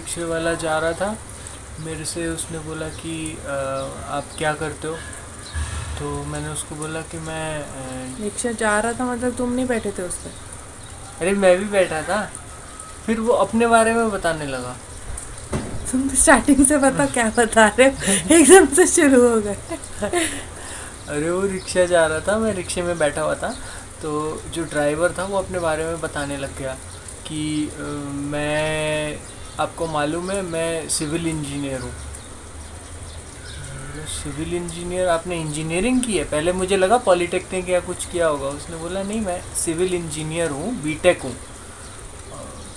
रिक्शे वाला जा रहा था मेरे से, उसने बोला कि आप क्या करते हो? तो मैंने उसको बोला कि मैं रिक्शा जा रहा था मतलब तुम नहीं बैठे थे उस पर? अरे मैं भी बैठा था। फिर वो अपने बारे में बताने लगा। तुम तो स्टार्टिंग से पता क्या बता रहे हो, एकदम से शुरू हो गए। अरे वो रिक्शा जा रहा था, मैं रिक्शे में बैठा हुआ था, तो जो ड्राइवर था वो अपने बारे में बताने लग गया कि मैं, आपको मालूम है मैं सिविल इंजीनियर हूँ। Civil engineer? आपने इंजीनियरिंग की है? पहले मुझे लगा पॉलिटेक्निक या कुछ किया होगा। उसने बोला नहीं, मैं सिविल इंजीनियर हूँ, बीटेक हूँ।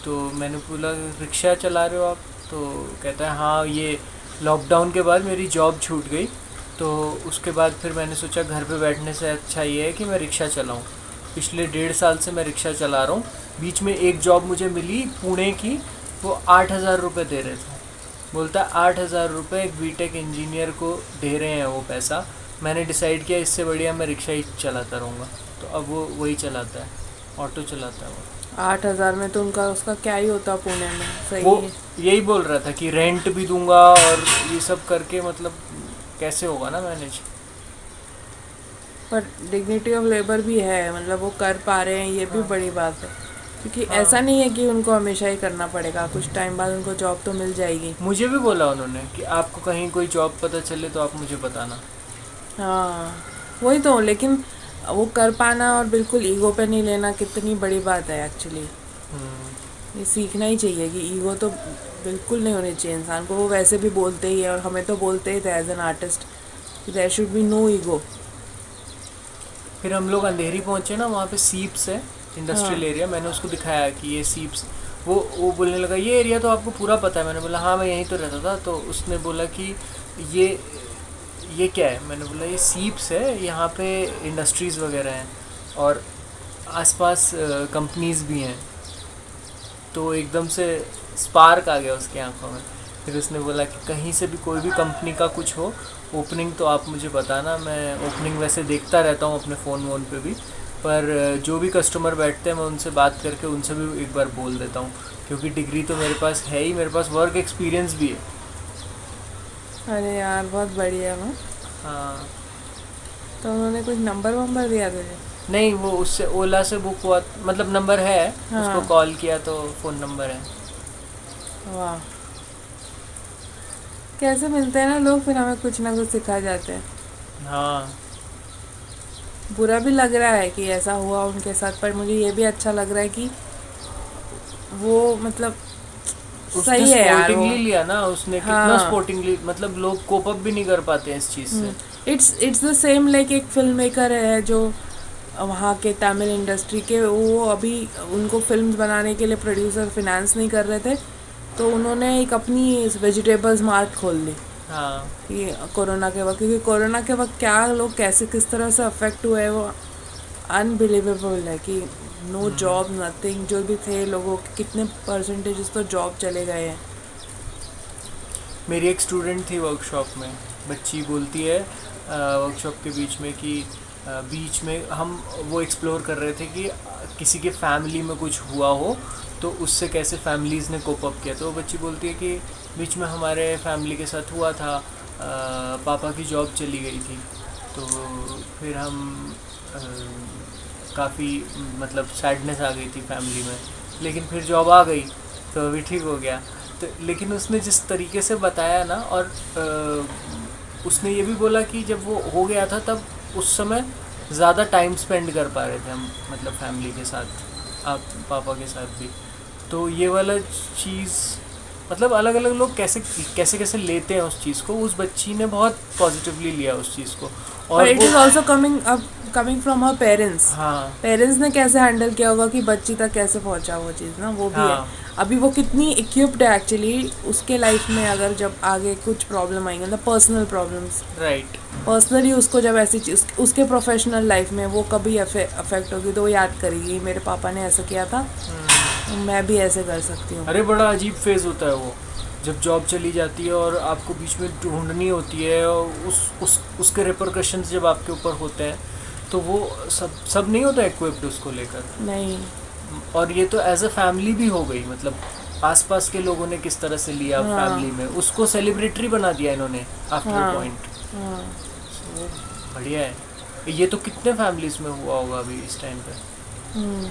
तो मैंने बोला रिक्शा चला रहे हो आप? तो कहता है हाँ, ये लॉकडाउन के बाद मेरी जॉब छूट गई, तो उसके बाद फिर मैंने सोचा घर पे बैठने से अच्छा ये है कि मैं रिक्शा चलाऊँ। पिछले 1.5 साल से मैं रिक्शा चला रहा हूँ। बीच में एक जॉब मुझे मिली पुणे की, वो 8,000 रुपये दे रहे थे। बोलता 8,000 रुपये एक बीटेक इंजीनियर को दे रहे हैं वो पैसा। मैंने डिसाइड किया इससे बढ़िया मैं रिक्शा ही चलाता रहूँगा। तो अब वो वही चलाता है, ऑटो चलाता है वो। 8,000 में तो उनका उसका क्या ही होता पुणे में, वो सही है। यही बोल रहा था कि रेंट भी दूंगा और ये सब करके, मतलब कैसे होगा ना मैनेज। पर डिग्निटी ऑफ लेबर भी है, मतलब वो कर पा रहे हैं, ये भी हाँ बड़ी बात है। क्योंकि ऐसा हाँ, नहीं है कि उनको हमेशा ही करना पड़ेगा, कुछ टाइम बाद उनको जॉब तो मिल जाएगी। मुझे भी बोला उन्होंने कि आपको कहीं कोई जॉब पता चले तो आप मुझे बताना। हाँ, वही तो, लेकिन वो कर पाना और बिल्कुल ईगो पे नहीं लेना कितनी बड़ी बात है एक्चुअली। हम्म। ये सीखना ही चाहिए कि ईगो तो बिल्कुल नहीं होनी चाहिए इंसान को। वो वैसे भी बोलते ही है और हमें तो बोलते ही थे एज एन आर्टिस्ट कि there should be no ego. फिर हम लोग अंधेरी पहुंचे ना, वहाँ पे सीप्स है, इंडस्ट्रियल हाँ। एरिया। मैंने उसको दिखाया कि ये सीप्स, वो बोलने लगा ये एरिया तो आपको पूरा पता है। मैंने बोला हाँ मैं यहीं तो रहता था। तो उसने बोला कि ये ये क्या है? मैंने बोला ये सीप्स है, यहाँ पे इंडस्ट्रीज़ वगैरह हैं और आसपास कंपनीज भी हैं। तो एकदम से स्पार्क आ गया उसकी आंखों में। फिर उसने बोला कि कहीं से भी कोई भी कंपनी का कुछ हो ओपनिंग तो आप मुझे बताना। मैं ओपनिंग वैसे देखता रहता हूँ अपने फ़ोन वोन पे भी, पर जो भी कस्टमर बैठते हैं मैं उनसे बात करके उनसे भी एक बार बोल देता हूँ, क्योंकि डिग्री तो मेरे पास है ही, मेरे पास वर्क एक्सपीरियंस भी है। अरे यार बहुत बढ़िया वो। हाँ। तो उन्होंने कुछ नंबर वंबर दिया तुझे? नहीं, वो उससे ओला से बुक हुआ, मतलब नंबर है, उसको हाँ। कॉल किया तो फ़ोन नंबर है। वाह, कैसे मिलते हैं ना लोग, फिर हमें कुछ ना कुछ सिखा जाते हैं। हाँ। बुरा भी लग रहा है कि ऐसा हुआ उनके साथ, पर मुझे ये भी अच्छा लग रहा है कि वो मतलब उसने सही है यार वो। स्पोर्टिंगली लिया ना, उसने कितना हाँ। स्पोर्टिंगली, मतलब लोग कोप अप भी नहीं कर पाते हैं इस चीज़ से। इट्स द सेम लाइक एक फिल्म मेकर है जो वहाँ के तमिल इंडस्ट्री के, वो अभी उनको फिल्म्स बनाने के लिए प्रोड्यूसर फिनेंस नहीं कर रहे थे, तो उन्होंने एक अपनी वेजिटेबल्स मार्ट खोल ली हाँ। कि कोरोना के वक्त, क्योंकि कोरोना के वक्त क्या लोग कैसे किस तरह से अफेक्ट हुए वो अनबिलीवेबल है कि नो जॉब नथिंग, जो भी थे लोगों के कितने परसेंटेज तो जॉब चले गए हैं। मेरी एक स्टूडेंट थी वर्कशॉप में, बच्ची बोलती है वर्कशॉप के बीच में कि बीच में हम वो एक्सप्लोर कर रहे थे कि किसी के फैमिली में कुछ हुआ हो तो उससे कैसे फैमिलीज़ ने कोप अप किया। तो वो बच्ची बोलती है कि बीच में हमारे फैमिली के साथ हुआ था, पापा की जॉब चली गई थी, तो फिर हम काफ़ी, मतलब सैडनेस आ गई थी फैमिली में, लेकिन फिर जॉब आ गई तो अभी ठीक हो गया। तो लेकिन उसने जिस तरीके से बताया ना, और उसने ये भी बोला कि जब वो हो गया था तब उस समय ज़्यादा टाइम स्पेंड कर पा रहे थे हम, मतलब फैमिली के साथ, आप पापा के साथ भी। तो ये वाला चीज़, मतलब अलग अलग लोग कैसे कैसे कैसे लेते हैं उस चीज़ को। उस बच्ची ने बहुत पॉजिटिवली लिया उस चीज़ को, पर और इट वो, is also coming from her parents. हाँ पेरेंट्स ने कैसे हैंडल किया होगा कि बच्ची तक कैसे पहुंचा वो चीज़ ना, वो भी है। हाँ, अभी वो कितनी इक्विप्ड है एक्चुअली उसके लाइफ में, अगर जब आगे कुछ प्रॉब्लम आएंगे, मतलब पर्सनल प्रॉब्लम्स, राइट। पर्सनली उसको जब ऐसी चीज़ उसके प्रोफेशनल लाइफ में वो कभी अफेक्ट होगी तो वो याद करेगी मेरे पापा ने ऐसा किया था, तो मैं भी ऐसे कर सकती हूँ। अरे बड़ा अजीब फेज़ होता है वो, जब जॉब चली जाती है और आपको बीच में ढूंढनी होती है, और उसके रिपरकशंस जब आपके ऊपर होते हैं, तो वो सब नहीं होता इक्विप्ड उसको लेकर। नहीं। और ये तो एज अ फैमिली भी हो गई, मतलब आसपास के लोगों ने किस तरह से लिया हाँ। फैमिली में, उसको सेलिब्रेटरी बना दिया इन्होंने आफ्टर हाँ। पॉइंट। हाँ। सो बढ़िया है। ये तो कितने फैमिलीज में हुआ होगा अभी इस टाइम पे। हम्म।